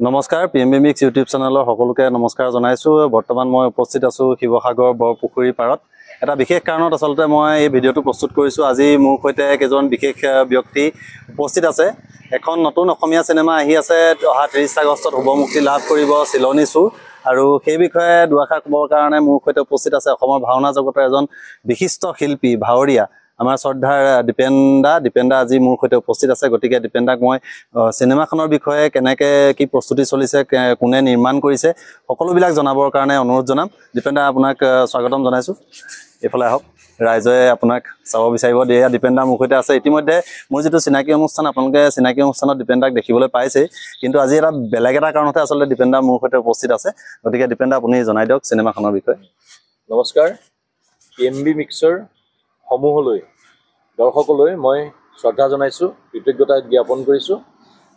নমস্কাৰ PMB mix YouTube চেনেলৰ সকলোকে নমস্কাৰ জনাইছো। বৰ্তমান মই উপস্থিত আছো শিৱসাগৰ বৰপুখুৰী পাৰত। এটা বিশেষ কাৰণত আচলতে মই এই ভিডিঅ'টো প্ৰস্তুত কৰিছো। আজি মোৰ সৈতে কেইজন বিশেষ ব্যক্তি উপস্থিত আছে। এখন নতুন অসমীয়া চিনেমা আহি আছে, অহা 30 আগষ্টত শুভমুক্তি লাভ কৰিব চিলনী চুৰ। আৰু সেই বিষয়ে দুআষাৰ ক'বৰ কাৰণে মোৰ সৈতে উপস্থিত আছে অসমৰ ভাওনা জগতৰ এজন বিশিষ্ট শিল্পী ভাৱৰীয়া আমাৰ শ্ৰদ্ধাৰ দীপেন্দা আজি মোৰ সৈতে উপস্থিত আছে। গতিকে দীপেন্দাক মই চিনেমাখনৰ বিষয়ে কেনেকৈ কি প্ৰস্তুতি চলিছে, কোনে নিৰ্মাণ কৰিছে, সকলোবিলাক জনাবৰ কাৰণে অনুৰোধ জনাম। দীপেন্দা, আপোনাক স্বাগতম জনাইছোঁ। এইফালে আহক, ৰাইজে আপোনাক চাব বিচাৰিব দিয়ে। দীপেন্দা মোৰ সৈতে আছে। ইতিমধ্যে মোৰ যিটো চিনাকি অনুষ্ঠান, আপোনালোকে চিনাকি অনুষ্ঠানত দীপেন্দাক দেখিবলৈ পাইছেই, কিন্তু আজি এটা বেলেগ এটা কাৰণতে আচলতে দীপেন্দা মোৰ সৈতে উপস্থিত আছে। গতিকে দীপেন্দা, আপুনি জনাই দিয়ক চিনেমাখনৰ বিষয়ে। নমস্কাৰ। পিএমবি মিক্সৰ সমূহলৈ দৰ্শকলৈ মই শ্ৰদ্ধা জনাইছোঁ, কৃতজ্ঞতা জ্ঞাপন কৰিছোঁ।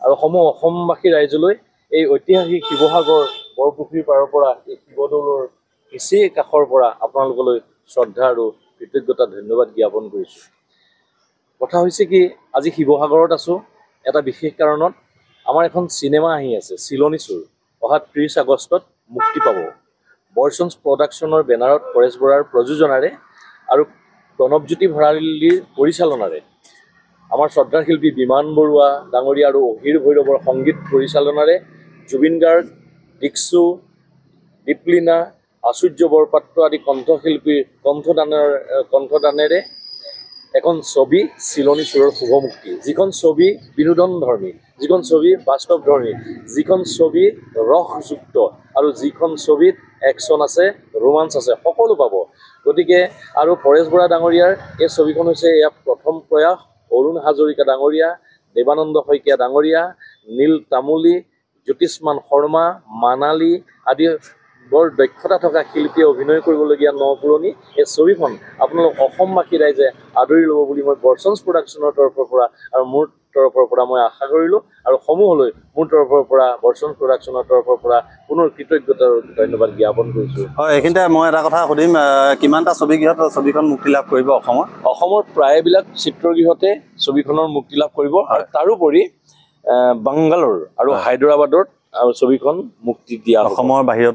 আৰু অসমবাসী ৰাইজলৈ এই ঐতিহাসিক শিৱসাগৰ বৰপুখুৰীৰ পাৰৰ পৰা এই শিৱদৌলৰ নিচেই কাষৰ পৰা আপোনালোকলৈ শ্ৰদ্ধা আৰু কৃতজ্ঞতা ধন্যবাদ জ্ঞাপন কৰিছোঁ। কথা হৈছে কি, আজি শিৱসাগৰত আছোঁ এটা বিশেষ কাৰণত। আমাৰ এখন চিনেমা আহি আছে, চিলনী চুৰ, অহা 30 আগষ্টত মুক্তি পাব। বৰচন্স প্ৰডাকশ্যনৰ বেনাৰত পৰেশ বৰাৰ প্ৰযোজনাৰে আৰু প্ৰণৱজ্যোতি ভৰালীৰ পৰিচালনাৰে আমাৰ শ্ৰদ্ধাৰ শিল্পী বিমান বৰুৱা ডাঙৰীয়া আৰু অহিৰ ভৈৰৱৰ সংগীত পৰিচালনাৰে জুবিন গাৰ্গ, দীক্ষু, দীপলিনা, আচুৰ্য বৰপাত্ৰ আদি কণ্ঠশিল্পীৰ কণ্ঠদানেৰে এখন ছবি চিলনী চুৰৰ শুভমুক্তি। যিখন ছবি বিনোদনধৰ্মী, যিখন ছবি বাস্তৱধৰ্মী, যিখন ছবি ৰসযুক্ত আৰু যিখন ছবিত একশ্যন আছে, ৰোমাঞ্চ আছে, সকলো পাব। গতিকে আৰু পৰেশ বৰা ডাঙৰীয়াৰ এই ছবিখন হৈছে এয়া প্ৰথম প্ৰয়াস। অৰুণ হাজৰিকা ডাঙৰীয়া, দেৱানন্দ শইকীয়া ডাঙৰীয়া, নীল তামুলী, জ্যোতিষ্মান শৰ্মা, মানালী আদি বৰ দক্ষতা থকা শিল্পীয়ে অভিনয় কৰিবলগীয়া নপুৰণি এই ছবিখন আপোনালোক অসমবাসী ৰাইজে আদৰি ল'ব বুলি মই বৰচন্স প্ৰডাকশ্যনৰ তৰফৰ পৰা আৰু মোৰ তৰফৰ পৰা মই আশা কৰিলোঁ। আৰু সমূহলৈ মোৰ তৰফৰ পৰা বৰচন্স প্ৰডাকশ্যনৰ তৰফৰ পৰা পুনৰ কৃতজ্ঞতা আৰু ধন্যবাদ জ্ঞাপন কৰিছোঁ। হয়, এইখিনিতে মই এটা কথা সুধিম, কিমানটা ছবিগৃহত ছবিখন মুক্তি লাভ কৰিব অসমৰ প্ৰায়বিলাক চিত্ৰগৃহতে ছবিখনৰ মুক্তি লাভ কৰিব। আৰু তাৰোপৰি বাংগালোৰ আৰু হায়দৰাবাদত আৰু ছবিখন মুক্তি দিয়া অসমৰ বাহিৰৰ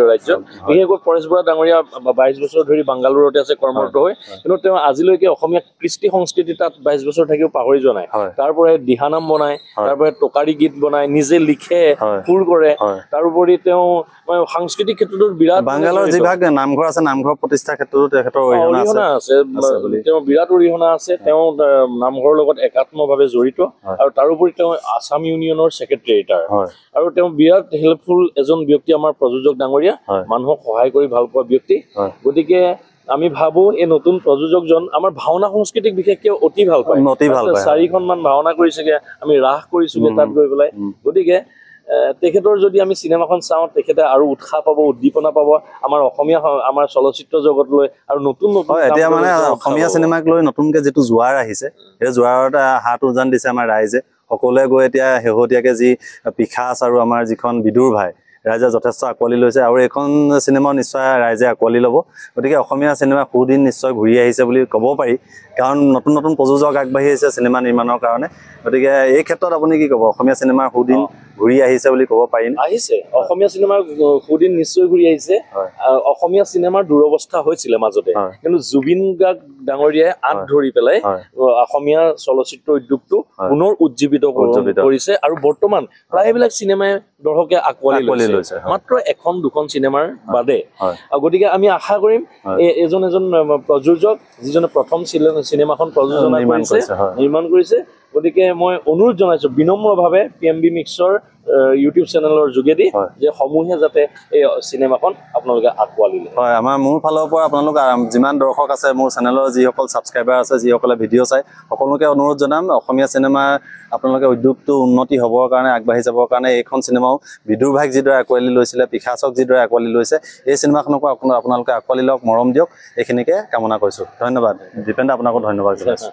ৰাজ্যত। বিশেষকৈ পৰেশ বৰা ডাঙৰীয়া 22 বছৰ ধৰি বাংগালোৰতে আছে কৰ্মৰত হৈ, কিন্তু তেওঁ আজিলৈকে অসমীয়া কৃষ্টি সংস্কৃতি তাত 22 বছৰ থাকিও পাহৰি যোৱা নাই। তাৰ পৰাই দিহানাম বনায়, তাৰ পৰাই টকাৰী গীত বনায়, নিজে লিখে, সুৰ কৰে। তাৰোপৰি তেওঁ সাংস্কৃতিক ক্ষেত্ৰতো বিৰাট বাংগালোৰ যিভাগ নামঘৰ আছে, নামঘৰ প্ৰতিষ্ঠাৰ ক্ষেত্ৰতো তেখেতৰ অৰিহণা আছে, তেওঁ বিৰাট অৰিহণা আছে। তেওঁ নামঘৰৰ লগত একাত্মভাৱে জড়িত। আৰু তাৰোপৰি তেওঁ আছাম ইউনিয়নৰ ছেক্ৰেটেৰিয়েটাৰ। আৰু তেওঁ বিৰাট হেল্পফুল এজন ব্যক্তি, আমাৰ প্ৰযোজক ডাঙৰীয়া, মানুহক সহায় কৰি ভাল পোৱা ব্যক্তি। গতিকে আমি ভাবো এই নতুন প্ৰযোজকজন আমাৰ ভাওনা সংস্কৃতিক বিশেষকৈ অতি ভাল পায়। 4খনমান ভাওনা কৰিছেগে, আমি ৰাস কৰিছোগে তাত গৈ পেলাই। গতিকে তেখেতৰ যদি আমি চিনেমাখন চাওঁ, তেখেতে আৰু উৎসাহ পাব, উদ্দীপনা পাব আমাৰ চলচ্চিত্ৰ জগতলৈ। আৰু নতুন এতিয়া মানে অসমীয়া চিনেমাক লৈ নতুনকে যিটো জোৱাৰ আহিছে, সেই জোৱাৰত হাত উজান দিছে আমাৰ ৰাইজে। সকলোৱে গৈ এতিয়া শেহতীয়াকৈ যি পিখাচ আৰু আমাৰ যিখন বিদুৰ ভাই, ৰাইজে যথেষ্ট আঁকোৱালি লৈছে। আৰু এইখন চিনেমাও নিশ্চয় ৰাইজে আঁকোৱালি ল'ব। গতিকে অসমীয়া চিনেমা সুদিন নিশ্চয় ঘূৰি আহিছে বুলি ক'ব পাৰি, কাৰণ নতুন নতুন প্ৰযোজক আগবাঢ়ি আহিছে চিনেমা নিৰ্মাণৰ কাৰণে। গতিকে এই ক্ষেত্ৰত আপুনি কি ক'ব, অসমীয়া চিনেমাৰ সুদিন ঘূৰি আহিছে বুলি ক'ব পাৰি? আহিছে, অসমীয়া চিনেমাৰ সুদিন নিশ্চয় ঘূৰি আহিছে। অসমীয়া চিনেমাৰ দুৰৱস্থা হৈছিলে মাজতে, কিন্তু জুবিন গাৰ্গ ডাঙৰীয়াই আঁত ধৰি পেলাই অসমীয়া চলচ্চিত্ৰ উদ্যোগটো পুনৰ উজ্জীৱিত কৰিছে। আৰু বৰ্তমান প্ৰায়বিলাক চিনেমাই দৰ্শকে আঁকোৱালি লৈছে, মাত্ৰ 1-2খন চিনেমাৰ বাদে। গতিকে আমি আশা কৰিম এজন প্ৰযোজক, যিজনে প্ৰথম চিনেমাখন প্ৰযোজনা নিৰ্মাণ কৰিছে। গতিকে মই অনুৰোধ জনাইছোঁ বিনম্ৰভাৱে পিএমবি মিক্সৰ ইউটিউব চেনেলৰ যোগেদি যে সমূহে যাতে এই চিনেমাখন আপোনালোকে আঁকোৱালি লয়। হয়, মোৰ ফালৰ পৰা আপোনালোক যিমান দৰ্শক আছে, মোৰ চেনেলৰ যিসকল ছাবস্ক্ৰাইবাৰ আছে, যিসকলে ভিডিঅ' চাই, সকলোকে অনুৰোধ জনাম অসমীয়া চিনেমা আপোনালোকে উদ্যোগটো উন্নতি হ'বৰ কাৰণে, আগবাঢ়ি যাবৰ কাৰণে এইখন চিনেমাও বিদুৰ ভাইক যিদৰে আঁকোৱালি লৈছিলে, পিখাচক যিদৰে আঁকোৱালি লৈছে, এই চিনেমাখনকো আপোনালোকে আঁকোৱালি লওক, মৰম দিয়ক। এইখিনিকে কামনা কৰিছোঁ। ধন্যবাদ দীপেন্দা, আপোনাকো ধন্যবাদ জনাইছোঁ।